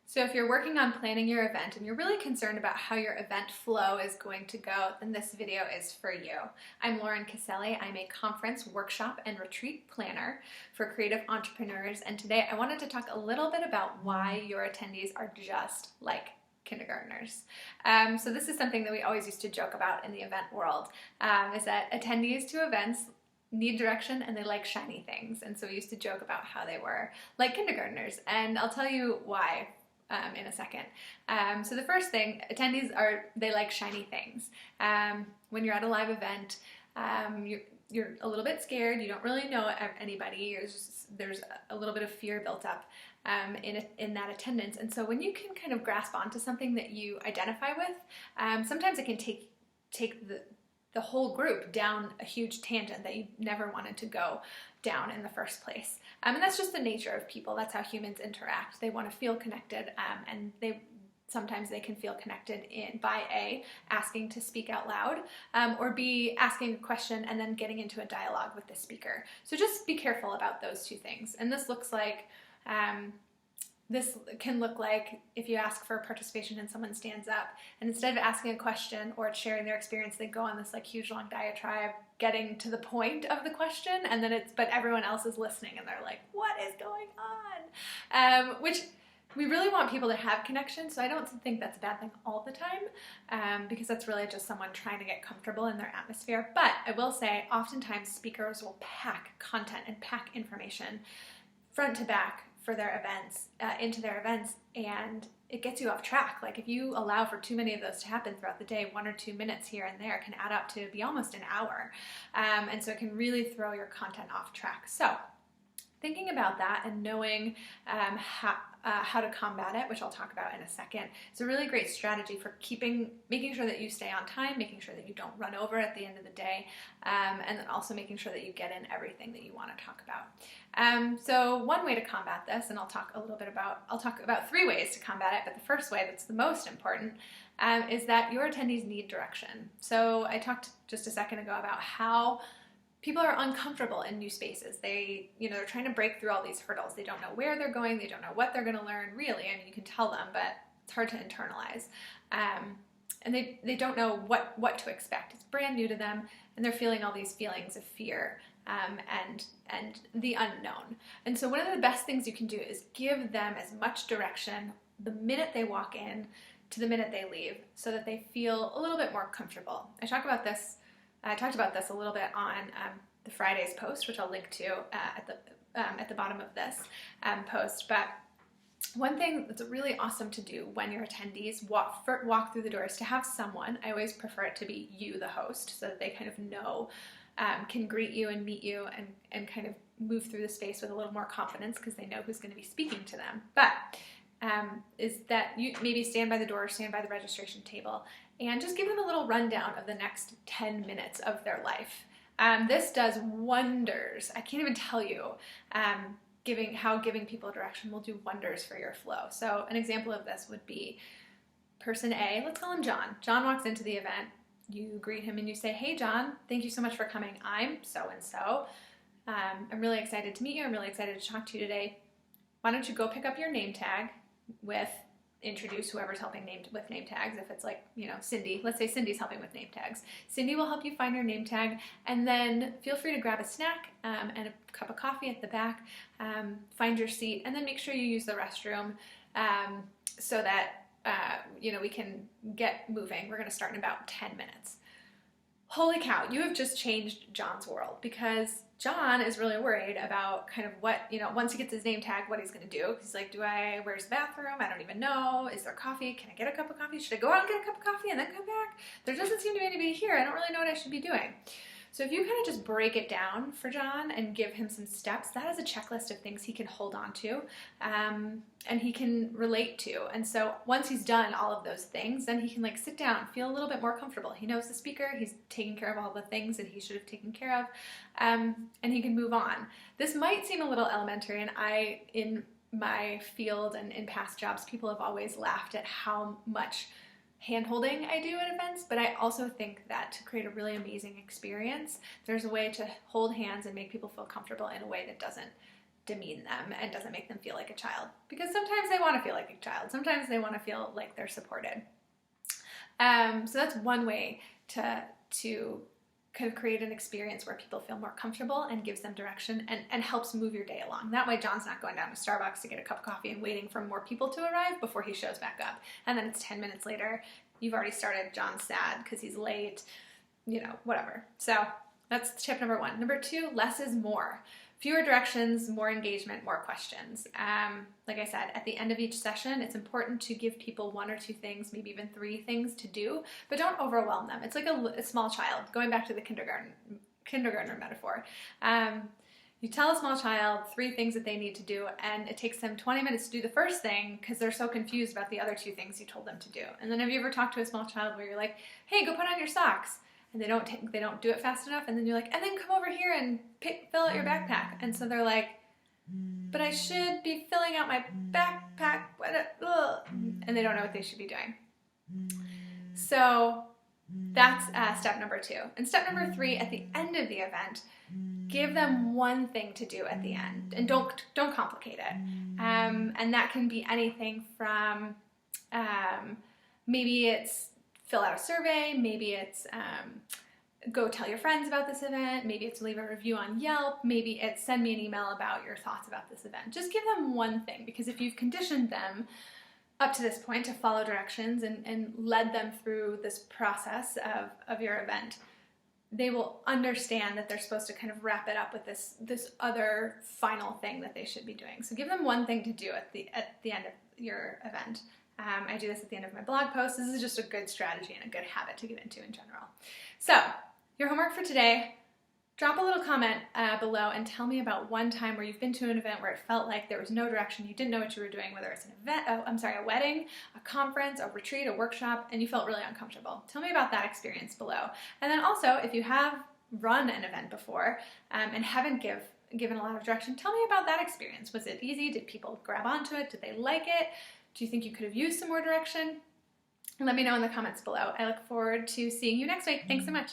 So if you're working on planning your event and you're really concerned about how your event flow is going to go, then this video is for you. I'm Lauren Caselli. I'm a conference, workshop, and retreat planner for creative entrepreneurs, and today I wanted to talk a little bit about why your attendees are just like kindergartners. So this is something that we always used to joke about in the event world, is that attendees to events need direction and they like shiny things. And so we used to joke about how they were like kindergartners, and I'll tell you why in a second. So the first thing, attendees they like shiny things. When you're at a live event, you're a little bit scared, you don't really know anybody, there's a little bit of fear built up in that attendance. And so when you can kind of grasp onto something that you identify with, sometimes it can take the whole group down a huge tangent that you never wanted to go down in the first place. And that's just the nature of people. That's how humans interact. They want to feel connected, and sometimes they can feel connected by A, asking to speak out loud, or B, asking a question and then getting into a dialogue with the speaker. So just be careful about those two things. And this can look like if you ask for participation and someone stands up, and instead of asking a question or sharing their experience, they go on this like huge long diatribe getting to the point of the question, and then but everyone else is listening and they're like, what is going on? Which we really want people to have connection, so I don't think that's a bad thing all the time, because that's really just someone trying to get comfortable in their atmosphere. But I will say, oftentimes speakers will pack content and pack information front to back for their events, into their events, and it gets you off track. Like if you allow for too many of those to happen throughout the day, 1 or 2 minutes here and there can add up to be almost an hour. And so it can really throw your content off track. So thinking about that and knowing how to combat it, which I'll talk about in a second, is a really great strategy for making sure that you stay on time, making sure that you don't run over at the end of the day, and then also making sure that you get in everything that you want to talk about. So one way to combat this, and I'll talk about 3 ways to combat it, but the first way that's the most important is that your attendees need direction. So I talked just a second ago about how people are uncomfortable in new spaces. They're trying to break through all these hurdles. They don't know where they're going. They don't know what they're going to learn, really. I mean, you can tell them, but it's hard to internalize. And they don't know what to expect. It's brand new to them, and they're feeling all these feelings of fear and the unknown. And so one of the best things you can do is give them as much direction the minute they walk in to the minute they leave, so that they feel a little bit more comfortable. I talked about this a little bit on the Friday's post, which I'll link to at the bottom of this post. But one thing that's really awesome to do when your attendees walk through the door is to have someone, I always prefer it to be you, the host, so that they kind of know, can greet you and meet you and kind of move through the space with a little more confidence because they know who's going to be speaking to them. But is that you maybe stand by the door, stand by the registration table, and just give them a little rundown of the next 10 minutes of their life. This does wonders. I can't even tell you giving people direction will do wonders for your flow. So an example of this would be person A, let's call him John. John walks into the event. You greet him and you say, hey John, thank you so much for coming. I'm so-and-so. I'm really excited to meet you. I'm really excited to talk to you today. Why don't you go pick up your name tag introduce whoever's helping with name tags. If it's like, Cindy, let's say Cindy's helping with name tags. Cindy will help you find your name tag, and then feel free to grab a snack and a cup of coffee at the back, find your seat, and then make sure you use the restroom so that we can get moving. We're going to start in about 10 minutes. Holy cow, you have just changed John's world, because John is really worried about kind of what, once he gets his name tag, what he's going to do. He's like, where's the bathroom? I don't even know. Is there coffee? Can I get a cup of coffee? Should I go out and get a cup of coffee and then come back? There doesn't seem to be anybody here. I don't really know what I should be doing. So if you kind of just break it down for John and give him some steps, that is a checklist of things he can hold on to and he can relate to. And so once he's done all of those things, then he can sit down, feel a little bit more comfortable. He knows the speaker, he's taking care of all the things that he should have taken care of, and he can move on. This might seem a little elementary, and in my field and in past jobs, people have always laughed at how much hand-holding I do at events, but I also think that to create a really amazing experience, there's a way to hold hands and make people feel comfortable in a way that doesn't demean them and doesn't make them feel like a child, because sometimes they want to feel like a child. Sometimes they want to feel like they're supported. So that's one way to kind of create an experience where people feel more comfortable and gives them direction and helps move your day along. That way John's not going down to Starbucks to get a cup of coffee and waiting for more people to arrive before he shows back up. And then it's 10 minutes later, you've already started, John's sad because he's late, you know, whatever. So that's tip number 1. Number 2, less is more. Fewer directions, more engagement, more questions. Like I said, at the end of each session, it's important to give people 1 or 2 things, maybe even 3 things to do, but don't overwhelm them. It's like a small child, going back to the kindergartner metaphor. You tell a small child 3 things that they need to do, and it takes them 20 minutes to do the first thing because they're so confused about the other 2 things you told them to do. And then have you ever talked to a small child where you're like, hey, go put on your socks? And they don't do it fast enough, and then you're like, and then come over here and fill out your backpack. And so they're like, but I should be filling out my backpack, and they don't know what they should be doing. So that's step number 2. And step number 3, at the end of the event, give them 1 thing to do at the end, and don't complicate it. And that can be anything from maybe it's fill out a survey, maybe it's go tell your friends about this event, maybe it's leave a review on Yelp, maybe it's send me an email about your thoughts about this event. Just give them 1 thing, because if you've conditioned them up to this point to follow directions and led them through this process of your event, they will understand that they're supposed to kind of wrap it up with this other final thing that they should be doing. So give them 1 thing to do at the end of your event. I do this at the end of my blog post. This is just a good strategy and a good habit to get into in general. So your homework for today, drop a little comment below and tell me about 1 time where you've been to an event where it felt like there was no direction, you didn't know what you were doing, whether it's a wedding, a conference, a retreat, a workshop, and you felt really uncomfortable. Tell me about that experience below. And then also, if you have run an event before and haven't given a lot of direction, tell me about that experience. Was it easy? Did people grab onto it? Did they like it? Do you think you could have used some more direction? Let me know in the comments below. I look forward to seeing you next week. Thanks so much.